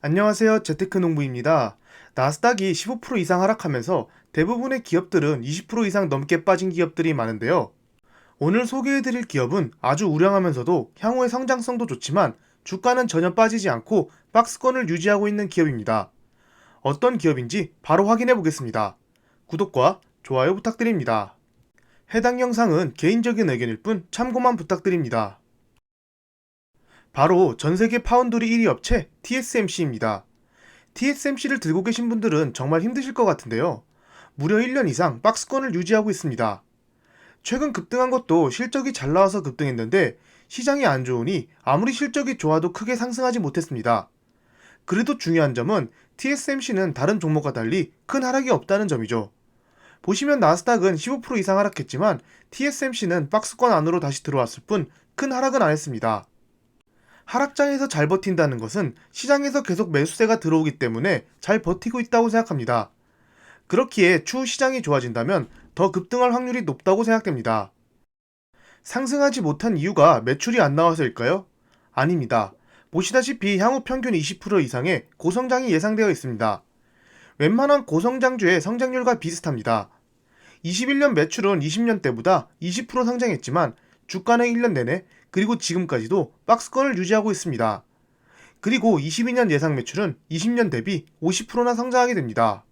안녕하세요. 재테크농부입니다. 나스닥이 15% 이상 하락하면서 대부분의 기업들은 20% 이상 넘게 빠진 기업들이 많은데요. 오늘 소개해드릴 기업은 아주 우량하면서도 향후의 성장성도 좋지만 주가는 전혀 빠지지 않고 박스권을 유지하고 있는 기업입니다. 어떤 기업인지 바로 확인해 보겠습니다. 구독과 좋아요 부탁드립니다. 해당 영상은 개인적인 의견일 뿐 참고만 부탁드립니다. 바로 전세계 파운드리 1위 업체 TSMC입니다. TSMC를 들고 계신 분들은 정말 힘드실 것 같은데요. 무려 1년 이상 박스권을 유지하고 있습니다. 최근 급등한 것도 실적이 잘 나와서 급등했는데 시장이 안 좋으니 아무리 실적이 좋아도 크게 상승하지 못했습니다. 그래도 중요한 점은 TSMC는 다른 종목과 달리 큰 하락이 없다는 점이죠. 보시면 나스닥은 15% 이상 하락했지만 TSMC는 박스권 안으로 다시 들어왔을 뿐 큰 하락은 안 했습니다. 하락장에서 잘 버틴다는 것은 시장에서 계속 매수세가 들어오기 때문에 잘 버티고 있다고 생각합니다. 그렇기에 추후 시장이 좋아진다면 더 급등할 확률이 높다고 생각됩니다. 상승하지 못한 이유가 매출이 안 나와서일까요? 아닙니다. 보시다시피 향후 평균 20% 이상의 고성장이 예상되어 있습니다. 웬만한 고성장주의 성장률과 비슷합니다. 21년 매출은 20년 때보다 20% 성장했지만 주가는 1년 내내 그리고 지금까지도 박스권을 유지하고 있습니다. 그리고 22년 예상 매출은 20년 대비 50%나 성장하게 됩니다.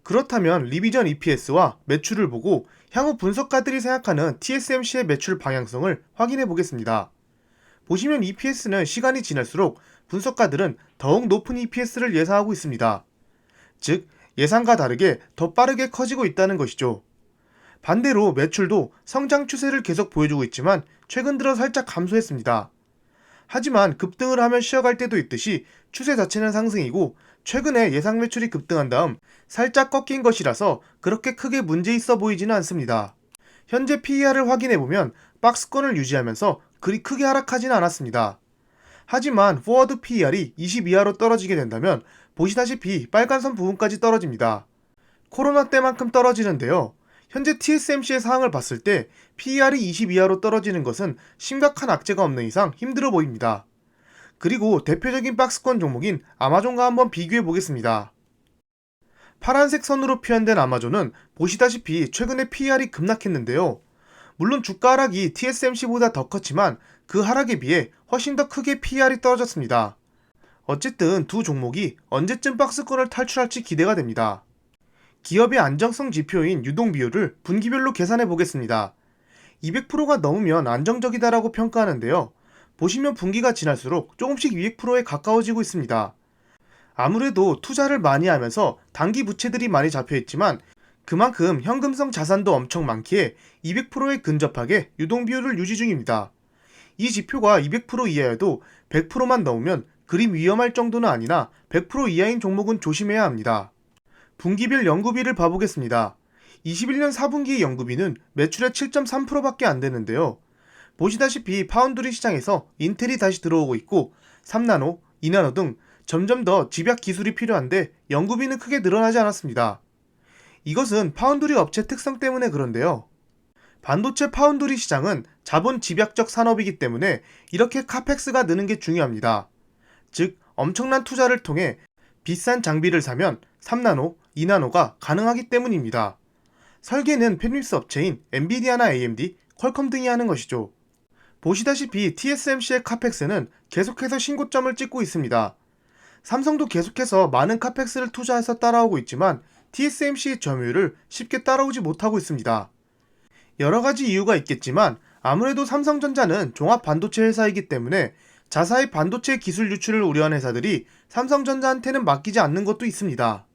그렇다면 리비전 EPS와 매출을 보고 향후 분석가들이 생각하는 TSMC의 매출 방향성을 확인해 보겠습니다. 보시면 EPS는 시간이 지날수록 분석가들은 더욱 높은 EPS를 예상하고 있습니다. 즉, 예상과 다르게 더 빠르게 커지고 있다는 것이죠. 반대로 매출도 성장 추세를 계속 보여주고 있지만 최근 들어 살짝 감소했습니다. 하지만 급등을 하면 쉬어갈 때도 있듯이 추세 자체는 상승이고 최근에 예상 매출이 급등한 다음 살짝 꺾인 것이라서 그렇게 크게 문제 있어 보이지는 않습니다. 현재 PER을 확인해보면 박스권을 유지하면서 그리 크게 하락하지는 않았습니다. 하지만 포워드 PER이 20 이하로 떨어지게 된다면 보시다시피 빨간선 부분까지 떨어집니다. 코로나 때만큼 떨어지는데요. 현재 TSMC의 상황을 봤을 때 PER이 20 이하로 떨어지는 것은 심각한 악재가 없는 이상 힘들어 보입니다. 그리고 대표적인 박스권 종목인 아마존과 한번 비교해 보겠습니다. 파란색 선으로 표현된 아마존은 보시다시피 최근에 PER이 급락했는데요. 물론 주가 하락이 TSMC보다 더 컸지만 그 하락에 비해 훨씬 더 크게 PER이 떨어졌습니다. 어쨌든 두 종목이 언제쯤 박스권을 탈출할지 기대가 됩니다. 기업의 안정성 지표인 유동비율을 분기별로 계산해 보겠습니다. 200%가 넘으면 안정적이다라고 평가하는데요. 보시면 분기가 지날수록 조금씩 200%에 가까워지고 있습니다. 아무래도 투자를 많이 하면서 단기 부채들이 많이 잡혀있지만 그만큼 현금성 자산도 엄청 많기에 200%에 근접하게 유동비율을 유지 중입니다. 이 지표가 200% 이하여도 100%만 넘으면 그리 위험할 정도는 아니나 100% 이하인 종목은 조심해야 합니다. 분기별 연구비를 봐보겠습니다. 21년 4분기 연구비는 매출의 7.3%밖에 안 되는데요. 보시다시피 파운드리 시장에서 인텔이 다시 들어오고 있고 3나노, 2나노 등 점점 더 집약 기술이 필요한데 연구비는 크게 늘어나지 않았습니다. 이것은 파운드리 업체 특성 때문에 그런데요. 반도체 파운드리 시장은 자본 집약적 산업이기 때문에 이렇게 카펙스가 느는 게 중요합니다. 즉, 엄청난 투자를 통해 비싼 장비를 사면 3나노, 2나노가 가능하기 때문입니다. 설계는 팹립스 업체인 엔비디아나 AMD, 퀄컴 등이 하는 것이죠. 보시다시피 TSMC의 카펙스는 계속해서 신고점을 찍고 있습니다. 삼성도 계속해서 많은 카펙스를 투자해서 따라오고 있지만 TSMC의 점유율을 쉽게 따라오지 못하고 있습니다. 여러가지 이유가 있겠지만 아무래도 삼성전자는 종합 반도체 회사이기 때문에 자사의 반도체 기술 유출을 우려한 회사들이 삼성전자한테는 맡기지 않는 것도 있습니다.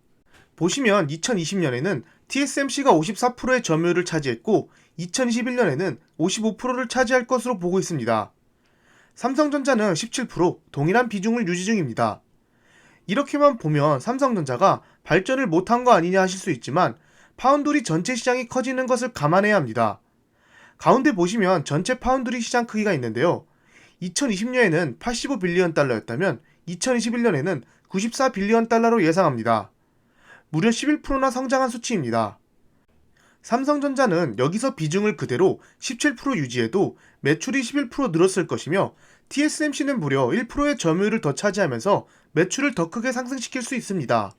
보시면 2020년에는 TSMC가 54%의 점유율을 차지했고 2021년에는 55%를 차지할 것으로 보고 있습니다. 삼성전자는 17% 동일한 비중을 유지 중입니다. 이렇게만 보면 삼성전자가 발전을 못한 거 아니냐 하실 수 있지만 파운드리 전체 시장이 커지는 것을 감안해야 합니다. 가운데 보시면 전체 파운드리 시장 크기가 있는데요. 2020년에는 85빌리언 달러였다면 2021년에는 94빌리언 달러로 예상합니다. 무려 11%나 성장한 수치입니다. 삼성전자는 여기서 비중을 그대로 17% 유지해도 매출이 11% 늘었을 것이며 TSMC는 무려 1%의 점유율을 더 차지하면서 매출을 더 크게 상승시킬 수 있습니다.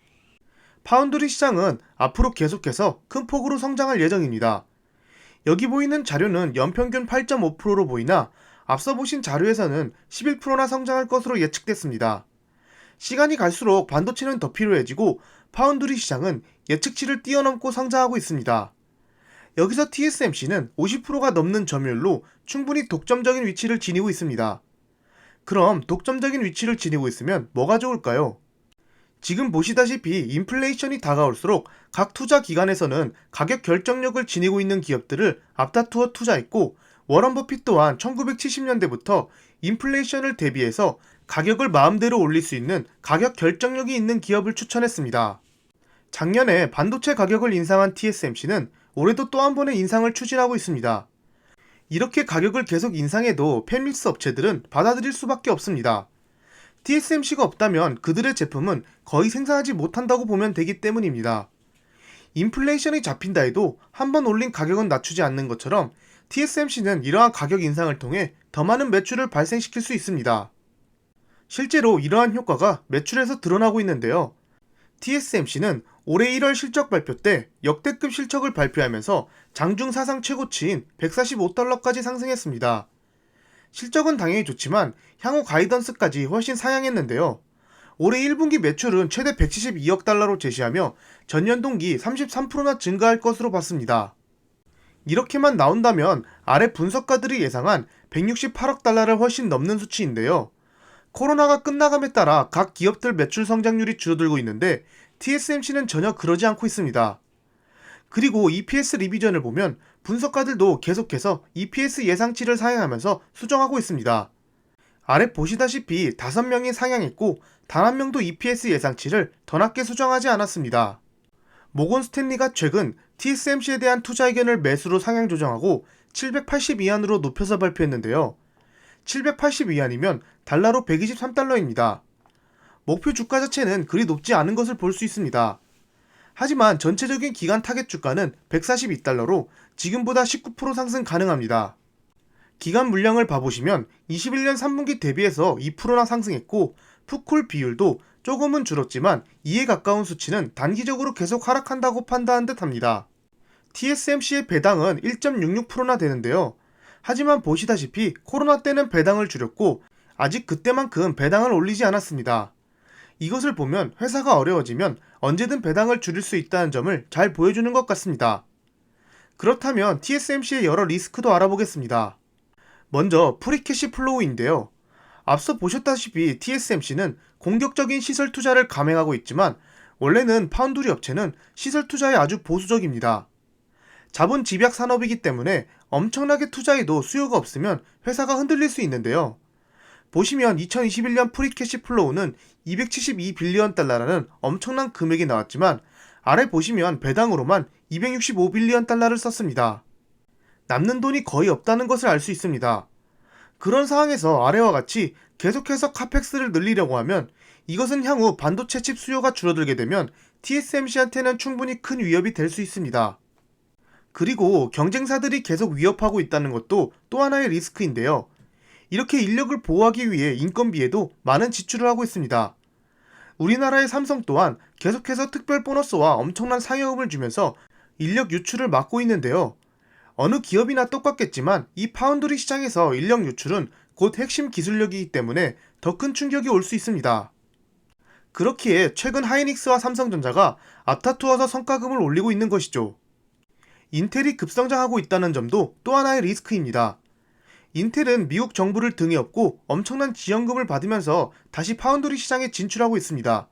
파운드리 시장은 앞으로 계속해서 큰 폭으로 성장할 예정입니다. 여기 보이는 자료는 연평균 8.5%로 보이나 앞서 보신 자료에서는 11%나 성장할 것으로 예측됐습니다. 시간이 갈수록 반도체는 더 필요해지고 파운드리 시장은 예측치를 뛰어넘고 성장하고 있습니다. 여기서 TSMC는 50%가 넘는 점유율로 충분히 독점적인 위치를 지니고 있습니다. 그럼 독점적인 위치를 지니고 있으면 뭐가 좋을까요? 지금 보시다시피 인플레이션이 다가올수록 각 투자 기관에서는 가격 결정력을 지니고 있는 기업들을 앞다투어 투자했고, 워런 버핏 또한 1970년대부터 인플레이션을 대비해서 가격을 마음대로 올릴 수 있는 가격 결정력이 있는 기업을 추천했습니다. 작년에 반도체 가격을 인상한 TSMC는 올해도 또 한 번의 인상을 추진하고 있습니다. 이렇게 가격을 계속 인상해도 팹리스 업체들은 받아들일 수밖에 없습니다. TSMC가 없다면 그들의 제품은 거의 생산하지 못한다고 보면 되기 때문입니다. 인플레이션이 잡힌다 해도 한 번 올린 가격은 낮추지 않는 것처럼 TSMC는 이러한 가격 인상을 통해 더 많은 매출을 발생시킬 수 있습니다. 실제로 이러한 효과가 매출에서 드러나고 있는데요. TSMC는 올해 1월 실적 발표 때 역대급 실적을 발표하면서 장중 사상 최고치인 145달러까지 상승했습니다. 실적은 당연히 좋지만 향후 가이던스까지 훨씬 상향했는데요. 올해 1분기 매출은 최대 172억 달러로 제시하며 전년 동기 33%나 증가할 것으로 봤습니다. 이렇게만 나온다면 아래 분석가들이 예상한 168억 달러를 훨씬 넘는 수치인데요. 코로나가 끝나감에 따라 각 기업들 매출 성장률이 줄어들고 있는데 TSMC는 전혀 그러지 않고 있습니다. 그리고 EPS 리비전을 보면 분석가들도 계속해서 EPS 예상치를 상향하면서 수정하고 있습니다. 아래 보시다시피 5명이 상향했고 단 한 명도 EPS 예상치를 더 낮게 수정하지 않았습니다. 모건 스탠리가 최근 TSMC에 대한 투자 의견을 매수로 상향 조정하고 780위안으로 높여서 발표했는데요. 780위안이면 달러로 123달러입니다. 목표 주가 자체는 그리 높지 않은 것을 볼 수 있습니다. 하지만 전체적인 기간 타겟 주가는 142달러로 지금보다 19% 상승 가능합니다. 기간 물량을 봐보시면 21년 3분기 대비해서 2%나 상승했고 풋콜 비율도 조금은 줄었지만 2에 가까운 수치는 단기적으로 계속 하락한다고 판단한 듯 합니다. TSMC의 배당은 1.66%나 되는데요. 하지만 보시다시피 코로나 때는 배당을 줄였고 아직 그때만큼 배당을 올리지 않았습니다. 이것을 보면 회사가 어려워지면 언제든 배당을 줄일 수 있다는 점을 잘 보여주는 것 같습니다. 그렇다면 TSMC의 여러 리스크도 알아보겠습니다. 먼저 프리캐시 플로우인데요. 앞서 보셨다시피 TSMC는 공격적인 시설 투자를 감행하고 있지만 원래는 파운드리 업체는 시설 투자에 아주 보수적입니다. 자본 집약 산업이기 때문에 엄청나게 투자해도 수요가 없으면 회사가 흔들릴 수 있는데요. 보시면 2021년 프리캐시 플로우는 272빌리언 달러라는 엄청난 금액이 나왔지만 아래 보시면 배당으로만 265빌리언 달러를 썼습니다. 남는 돈이 거의 없다는 것을 알 수 있습니다. 그런 상황에서 아래와 같이 계속해서 카펙스를 늘리려고 하면 이것은 향후 반도체 칩 수요가 줄어들게 되면 TSMC한테는 충분히 큰 위협이 될 수 있습니다. 그리고 경쟁사들이 계속 위협하고 있다는 것도 또 하나의 리스크인데요. 이렇게 인력을 보호하기 위해 인건비에도 많은 지출을 하고 있습니다. 우리나라의 삼성 또한 계속해서 특별 보너스와 엄청난 상여금을 주면서 인력 유출을 막고 있는데요. 어느 기업이나 똑같겠지만 이 파운드리 시장에서 인력 유출은 곧 핵심 기술력이기 때문에 더 큰 충격이 올 수 있습니다. 그렇기에 최근 하이닉스와 삼성전자가 앞다투어서 성과금을 올리고 있는 것이죠. 인텔이 급성장하고 있다는 점도 또 하나의 리스크입니다. 인텔은 미국 정부를 등에 업고 엄청난 지원금을 받으면서 다시 파운드리 시장에 진출하고 있습니다.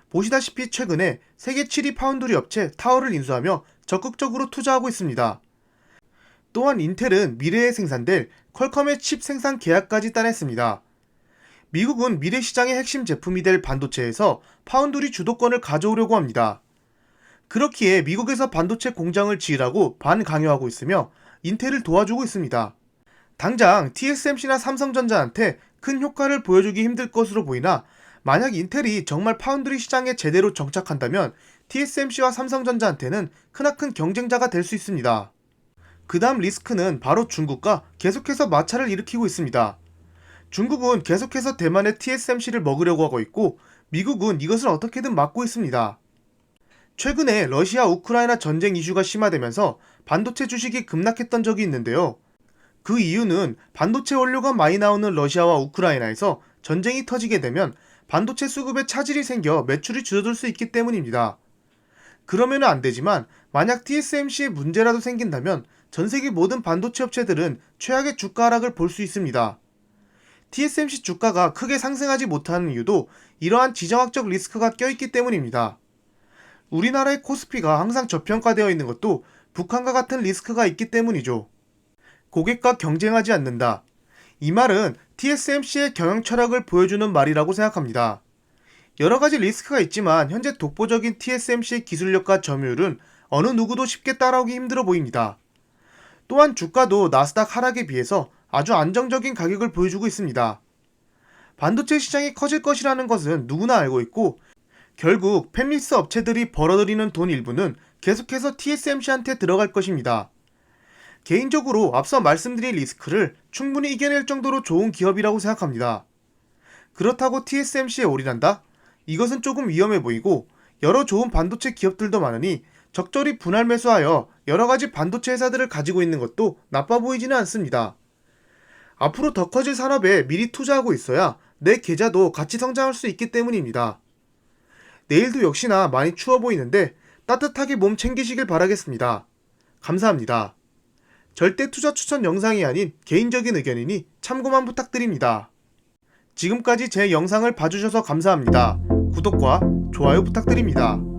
보시다시피 최근에 세계 7위 파운드리 업체 타워를 인수하며 적극적으로 투자하고 있습니다. 또한 인텔은 미래에 생산될 퀄컴의 칩 생산 계약까지 따냈습니다. 미국은 미래 시장의 핵심 제품이 될 반도체에서 파운드리 주도권을 가져오려고 합니다. 그렇기에 미국에서 반도체 공장을 지으라고 반강요하고 있으며 인텔을 도와주고 있습니다. 당장 TSMC나 삼성전자한테 큰 효과를 보여주기 힘들 것으로 보이나 만약 인텔이 정말 파운드리 시장에 제대로 정착한다면 TSMC와 삼성전자한테는 크나큰 경쟁자가 될 수 있습니다. 그 다음 리스크는 바로 중국과 계속해서 마찰을 일으키고 있습니다. 중국은 계속해서 대만의 TSMC를 먹으려고 하고 있고 미국은 이것을 어떻게든 막고 있습니다. 최근에 러시아 우크라이나 전쟁 이슈가 심화되면서 반도체 주식이 급락했던 적이 있는데요. 그 이유는 반도체 원료가 많이 나오는 러시아와 우크라이나에서 전쟁이 터지게 되면 반도체 수급에 차질이 생겨 매출이 줄어들 수 있기 때문입니다. 그러면 안 되지만 만약 TSMC에 문제라도 생긴다면 전 세계 모든 반도체 업체들은 최악의 주가 하락을 볼 수 있습니다. TSMC 주가가 크게 상승하지 못하는 이유도 이러한 지정학적 리스크가 껴있기 때문입니다. 우리나라의 코스피가 항상 저평가되어 있는 것도 북한과 같은 리스크가 있기 때문이죠. 고객과 경쟁하지 않는다. 이 말은 TSMC의 경영 철학을 보여주는 말이라고 생각합니다. 여러가지 리스크가 있지만 현재 독보적인 TSMC의 기술력과 점유율은 어느 누구도 쉽게 따라오기 힘들어 보입니다. 또한 주가도 나스닥 하락에 비해서 아주 안정적인 가격을 보여주고 있습니다. 반도체 시장이 커질 것이라는 것은 누구나 알고 있고 결국 팹리스 업체들이 벌어들이는 돈 일부는 계속해서 TSMC한테 들어갈 것입니다. 개인적으로 앞서 말씀드린 리스크를 충분히 이겨낼 정도로 좋은 기업이라고 생각합니다. 그렇다고 TSMC에 올인한다? 이것은 조금 위험해 보이고 여러 좋은 반도체 기업들도 많으니 적절히 분할 매수하여 여러가지 반도체 회사들을 가지고 있는 것도 나빠 보이지는 않습니다. 앞으로 더 커질 산업에 미리 투자하고 있어야 내 계좌도 같이 성장할 수 있기 때문입니다. 내일도 역시나 많이 추워 보이는데 따뜻하게 몸 챙기시길 바라겠습니다. 감사합니다. 절대 투자 추천 영상이 아닌 개인적인 의견이니 참고만 부탁드립니다. 지금까지 제 영상을 봐주셔서 감사합니다. 구독과 좋아요 부탁드립니다.